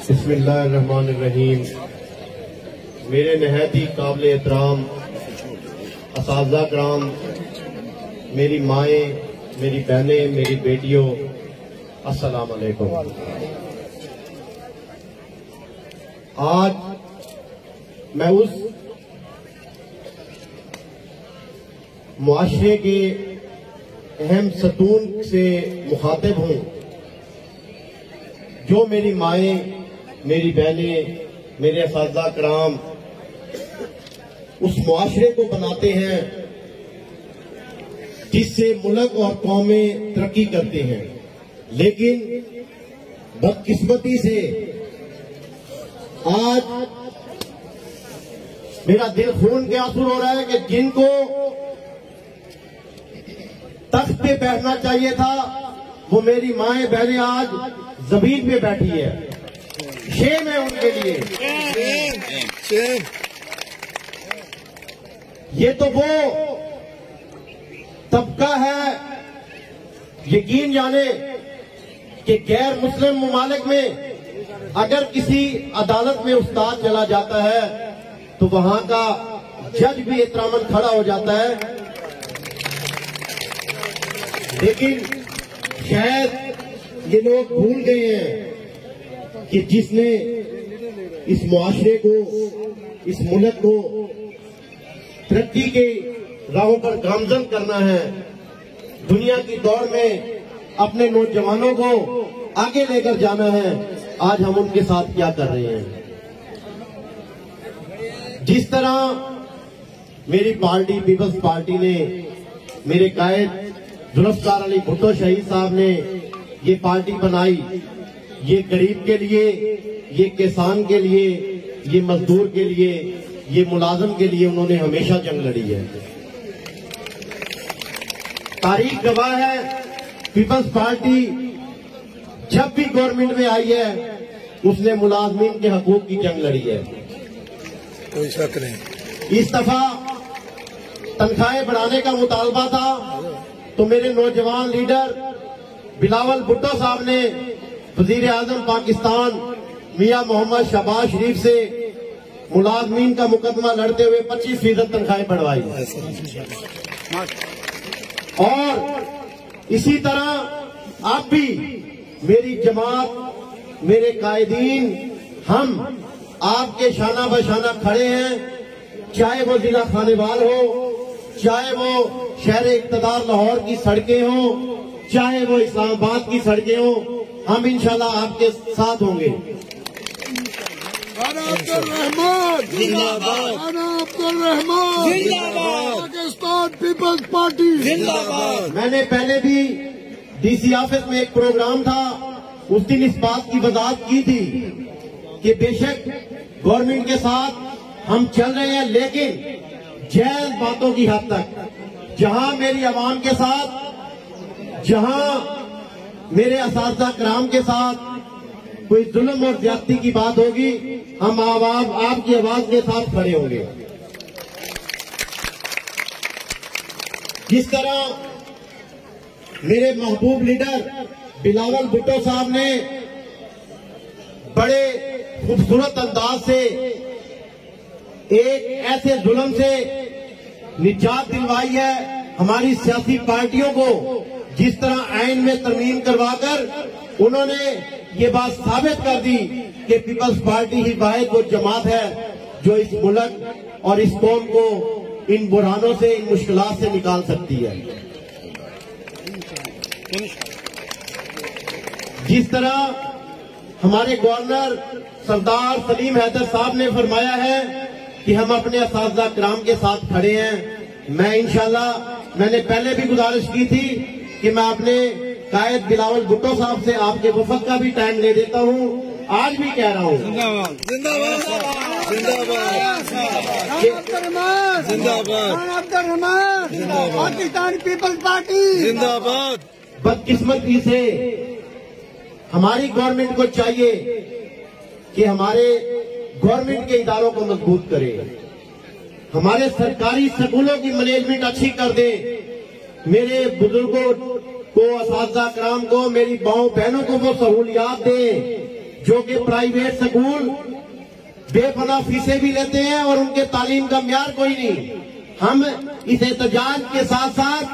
बिस्मिल्लाहिर्रहमानिर्रहीम। मेरे नहायत ही काबिल एहतराम असातिज़ा कराम, मेरी माएँ, मेरी बहनें, मेरी बेटियों, अस्सलाम वालेकुम। आज मैं उस मुआशरे के अहम सतून से मुखातिब हूँ जो मेरी माएँ, मेरी बहनें, मेरे असातिज़ा कराम उस मुआशरे को बनाते हैं जिससे मुल्क और कौमें तरक्की करते हैं। लेकिन बदकिस्मती से आज मेरा दिल खून के आंसू हो रहा है कि जिनको तख्त पे बैठना चाहिए था वो मेरी माएँ बहनें आज जमीन पे बैठी है। शेम है उनके लिए। ये तो वो तबका है, यकीन जाने कि गैर मुस्लिम मुमालिक में अगर किसी अदालत में उस्ताद चला जाता है तो वहां का जज भी एहतरामन खड़ा हो जाता है। लेकिन शायद ये लोग भूल गए हैं कि जिसने इस मुआशरे को, इस मुल्क को तरक्की के राहों पर गामजन करना है, दुनिया की दौड़ में अपने नौजवानों को आगे लेकर जाना है। आज हम उनके साथ क्या कर रहे हैं? जिस तरह मेरी पार्टी पीपल्स पार्टी ने, मेरे कायद जुल्फकार अली भुट्टो शहीद साहब ने ये पार्टी बनाई, ये गरीब के लिए, ये किसान के लिए, ये मजदूर के लिए, ये मुलाजिम के लिए उन्होंने हमेशा जंग लड़ी है। तारीख गवाह है, पीपल्स पार्टी जब भी गवर्नमेंट में आई है उसने मुलाजमीन के हकूक की जंग लड़ी है। कोई शक नहीं। इस दफा तनख्वाहें बढ़ाने का मुतालबा था तो मेरे नौजवान लीडर बिलावल भुट्टो साहब ने वजीर आजम पाकिस्तान मियां मोहम्मद शहबाज शरीफ से मुलाजमीन का मुकदमा लड़ते हुए 25% तनख्वाहें बढ़वाई। और इसी तरह आप भी मेरी जमात, मेरे कायदीन, हम आपके शाना बशाना खड़े हैं। चाहे वो जिला खानेवाल हो, चाहे वो शहर इक़्तिदार लाहौर की सड़कें हो, चाहे वो इस्लामाबाद की सड़कें हो, हम इंशाल्लाह आपके साथ होंगे। पाकिस्तान पीपल्स पार्टी जिंदाबाद। मैंने पहले भी डीसी ऑफिस में एक प्रोग्राम था, उस दिन इस बात की वजाहत की थी कि बेशक गवर्नमेंट के साथ हम चल रहे हैं, लेकिन जायज बातों की हद तक। जहां मेरी आवाम के साथ, जहां मेरे असातिज़ा कराम के साथ कोई जुल्म और ज्यादती की बात होगी, हम आवाम आपकी आवाज के साथ खड़े होंगे। जिस तरह मेरे महबूब लीडर बिलावल भुट्टो साहब ने बड़े खूबसूरत अंदाज से एक ऐसे जुल्म से निजात दिलवाई है हमारी सियासी पार्टियों को, जिस तरह आइन में तरमीम करवाकर उन्होंने ये बात साबित कर दी कि पीपल्स पार्टी ही वाहिद वो जमात है जो इस मुल्क और इस कौम को इन बुरहानों से, इन मुश्किलात से निकाल सकती है। जिस तरह हमारे गवर्नर सरदार सलीम हैदर साहब ने फरमाया है कि हम अपने असातिज़ा कराम के साथ खड़े हैं, मैं इंशाल्लाह, मैंने पहले भी गुजारिश की थी कि मैं अपने कायद बिलावल भुट्टो साहब से आपके वफद का भी टाइम ले देता हूँ। आज भी कह रहा हूँ जिंदाबाद जिंदाबाद जिंदाबाद जिंदाबाद पाकिस्तान पीपल्स पार्टी जिंदाबाद। बदकिस्मती से हमारी गवर्नमेंट को चाहिए कि हमारे गवर्नमेंट के इदारों को मजबूत करे, हमारे सरकारी स्कूलों की मैनेजमेंट अच्छी कर दे, मेरे बुजुर्गों को, असातिज़ा कराम को, मेरी माओ बहनों को वो सहूलियात दे जो कि प्राइवेट स्कूल बेपनाह फीसें भी लेते हैं और उनके तालीम का म्यार कोई नहीं। हम इस एहतजाज के साथ साथ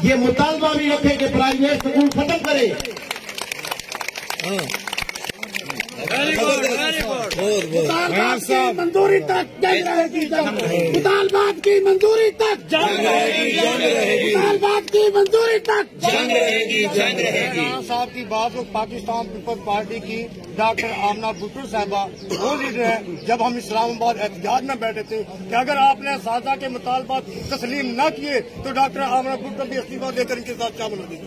ये मुतालबा भी रखें कि प्राइवेट स्कूल खत्म करें। मुतालबात की मंजूरी तक जंग रहेगी, मुतालबात की मंजूरी तक जंग रहेगी, मुतालबात की मंजूरी तक जंग रहेगी। साहब की बात हो, पाकिस्तान पीपल्स पार्टी की डॉक्टर आमना भुट्टो साहबा वो लीडर है। जब हम इस्लामाबाद एहतजाज में बैठे थे कि अगर आपने साजा के मुतालबात तस्लीम न किए तो डॉक्टर आमना भुट्टो भी इस्तीफा देकर इनके साथ शामिल हो गए।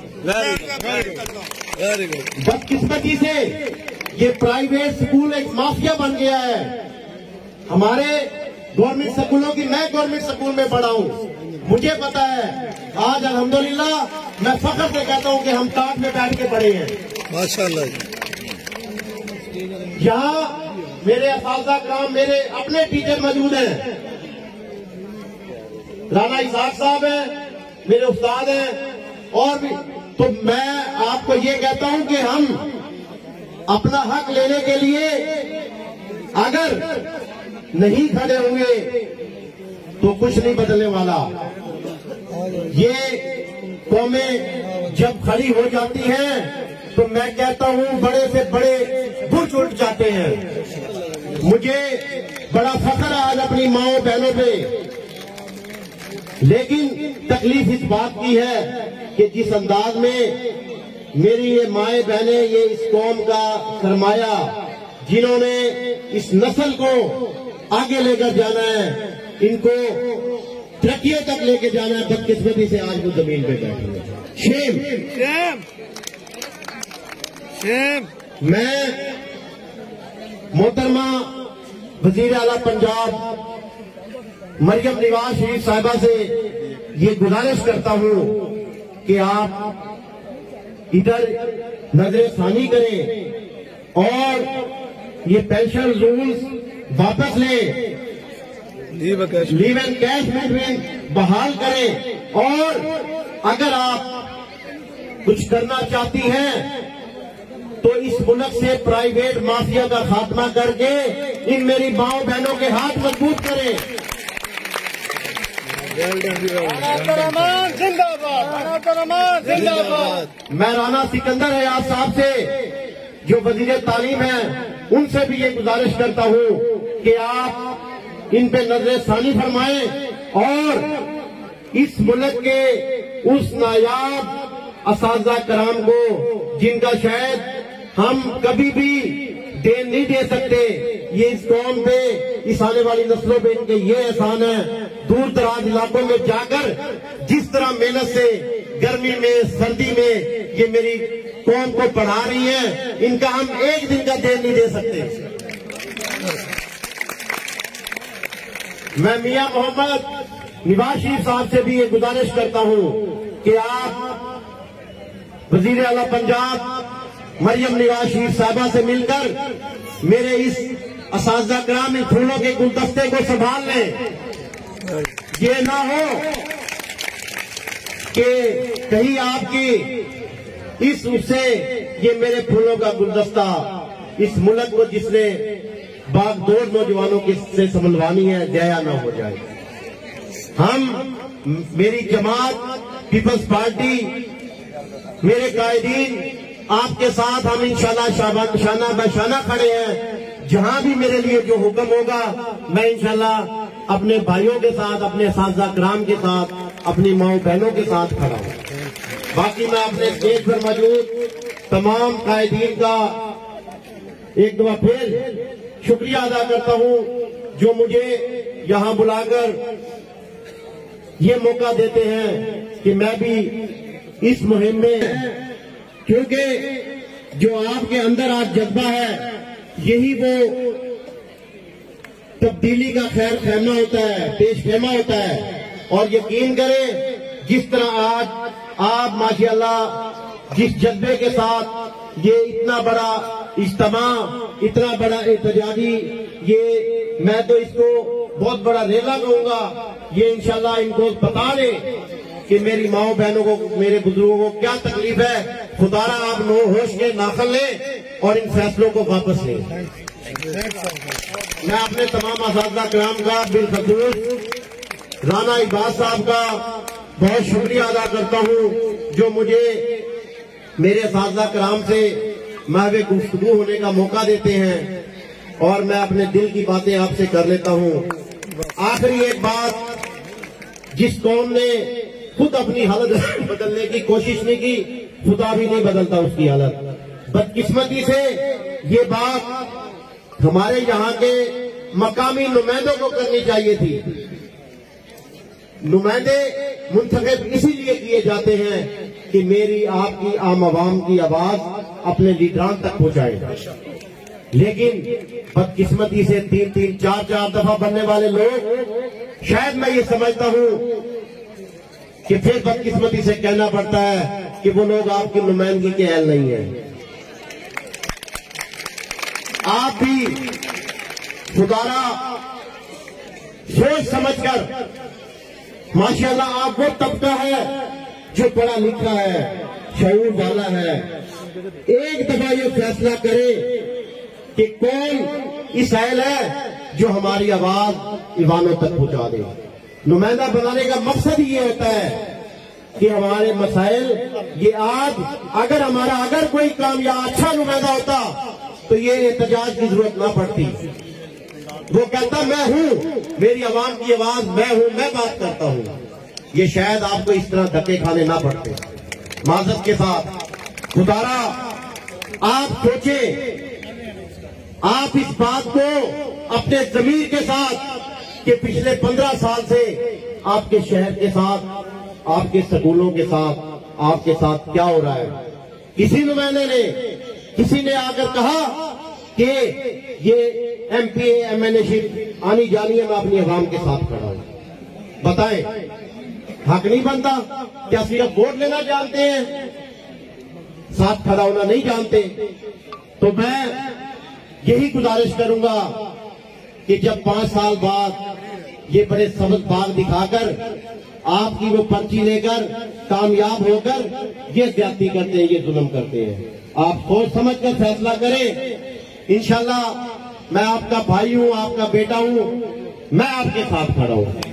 बदकिस्मती से ये प्राइवेट स्कूल एक माफिया बन गया है। हमारे गवर्नमेंट स्कूलों की, मैं गवर्नमेंट स्कूल में पढ़ा हूँ, मुझे पता है। आज अल्हम्दुलिल्लाह मैं फख्र से कहता हूँ कि हम टाट में बैठ के पढ़े हैं माशाअल्लाह। यहाँ मेरे असातिज़ा कराम, मेरे अपने टीचर मौजूद हैं। राना इसाक साहब हैं, मेरे उस्ताद हैं और भी। तो मैं आपको ये कहता हूँ कि हम अपना हक लेने के लिए अगर नहीं खड़े होंगे तो कुछ नहीं बदलने वाला। ये कौमें जब खड़ी हो जाती हैं तो मैं कहता हूँ बड़े से बड़े बुर्ज उठ जाते हैं। मुझे बड़ा फख्र है आज अपनी माओ बहनों पे, लेकिन तकलीफ इस बात की है कि जिस अंदाज में मेरी ये माए बहने, ये इस कौम का सरमाया, जिन्होंने इस नस्ल को आगे लेकर जाना है, इनको तरक्कियों तक लेके जाना है, बदकिस्मती से आज वो जमीन पे बैठे हैं। शेम। मैं मोहतरमा वजीर आला पंजाब मरियम नवाज शरीफ साहिबा से ये गुजारिश करता हूँ कि आप इधर नजरसानी करें और ये पेंशन रूल्स वापस लें, लीव एंड कैश मेंटेन बहाल करें। और अगर आप कुछ करना चाहती हैं तो इस मुल्क से प्राइवेट माफिया का खात्मा करके इन मेरी माओ बहनों के हाथ मजबूत करें। मैं राना सिकंदर हयात साहब से, जो वजीर तालीम है, उनसे भी ये गुजारिश करता हूँ कि आप इन पे नजरसानी फरमाएं और इस मुल्क के उस नायाब असातिज़ा कराम को, जिनका शायद हम कभी भी देन नहीं दे सकते, ये इस कौम पे, इस आने वाली नस्लों पे इनके ये एहसान है, दूर दराज इलाकों में जाकर जिस तरह मेहनत से गर्मी में, सर्दी में ये मेरी कौम को पढ़ा रही है, इनका हम एक दिन का देन नहीं दे सकते। मैं मियां मोहम्मद नवाज शरीफ साहब से भी ये गुजारिश करता हूँ कि आप वजीर आला पंजाब मरियम नवाज शरीफ साहिबा से मिलकर मेरे इस असातिज़ा कराम, इन फूलों के गुलदस्ते को संभाल लें। ये ना हो कि कहीं आपकी इस उससे ये मेरे फूलों का गुलदस्ता, इस मुल्क को जिसने बागडोर नौजवानों के से संभलवानी है, जया ना हो जाए। हम, मेरी जमात पीपल्स पार्टी, मेरे कायदीन आपके साथ हम इंशाल्लाह शाना बशाना खड़े हैं। जहां भी मेरे लिए जो हुक्म होगा मैं इंशाल्लाह अपने भाइयों के साथ, अपने असातिज़ा कराम के साथ, अपनी माओ बहनों के साथ खड़ा हूं। बाकी मैं अपने स्टेज पर मौजूद तमाम कायदीन का एक दफा फिर शुक्रिया अदा करता हूं, जो मुझे यहां बुलाकर ये मौका देते हैं कि मैं भी इस मुहिम में, क्योंकि जो आपके अंदर आज जज्बा है, यही वो तब्दीली का खैर खेमा होता है, पेश खेमा होता है। और यकीन करें, जिस तरह आज आप माशाअल्लाह जिस जज्बे के साथ ये इतना बड़ा इज्तिमा, इतना बड़ा एहतजाजी, ये मैं तो इसको बहुत बड़ा रेला कहूंगा, ये इंशाल्लाह इनको बता दें कि मेरी माओ बहनों को, मेरे बुजुर्गों को क्या तकलीफ है, खुदारा आप नो होश के नाखन लें और इन फैसलों को वापस लें। मैं अपने तमाम असातिज़ा किराम का, बिलखसूस राना इबाद साहब का बहुत शुक्रिया अदा करता हूं, जो मुझे मेरे असातिज़ा किराम से महवे गुफ्तगू होने का मौका देते हैं और मैं अपने दिल की बातें आपसे कर लेता हूं। आखिरी एक बात, जिस कौम ने खुद अपनी हालत बदलने की कोशिश नहीं की, खुदा भी नहीं बदलता उसकी हालत। बदकिस्मती से ये बात हमारे यहाँ के मकामी नुमाइंदों को करनी चाहिए थी। नुमाइंदे मुंतखब इसीलिए किए जाते हैं कि मेरी आपकी आम आवाम की आवाज अपने लीडरान तक पहुंचाए, लेकिन बदकिस्मती से 3-3, 4-4 दफा बनने वाले लोग, शायद मैं ये समझता हूं कि फिर बदकिस्मती से कहना पड़ता है कि वो लोग आपकी नुमाइंदगी के अहल नहीं है। आप भी खुदारा सोच समझकर, माशाल्लाह आप वो तबका है जो पढ़ा लिखा है, शऊर वाला है, एक दफा ये फैसला करे कि कौन इस अहल है जो हमारी आवाज ईवानों तक पहुंचा दे। नुमाइंदा बनाने का मकसद ये होता है कि हमारे मसाइल, ये आज अगर कोई कामयाब अच्छा नुमाइंदा होता तो ये एहतजाज की जरूरत ना पड़ती। वो कहता मैं हूं, मेरी आवाम की आवाज मैं हूं, मैं बात करता हूं, ये शायद आपको इस तरह धक्के खाने ना पड़ते। माजरत के साथ खुदारा आप सोचें, आप इस बात को अपने जमीर के साथ कि पिछले 15 साल से आपके शहर के साथ, आपके स्कूलों के साथ, आपके साथ क्या हो रहा है। किसी नुमाइंदे ने, किसी ने आकर कहा कि ये MPA MNA-शिप आनी जानी है, मैं अपनी आवाम के साथ खड़ा हूं। बताएं, हक नहीं बनता? क्या सिर्फ वोट लेना जानते हैं, साथ खड़ा होना नहीं जानते? तो मैं यही गुजारिश करूंगा कि जब 5 साल बाद ये बड़े सबक बाग दिखाकर आपकी वो पर्ची लेकर कामयाब होकर ये ज्यादती करते हैं, ये जुल्म करते हैं, आप सोच समझ कर फैसला करें। इंशाल्लाह मैं आपका भाई हूं, आपका बेटा हूं, मैं आपके साथ खड़ा हूं।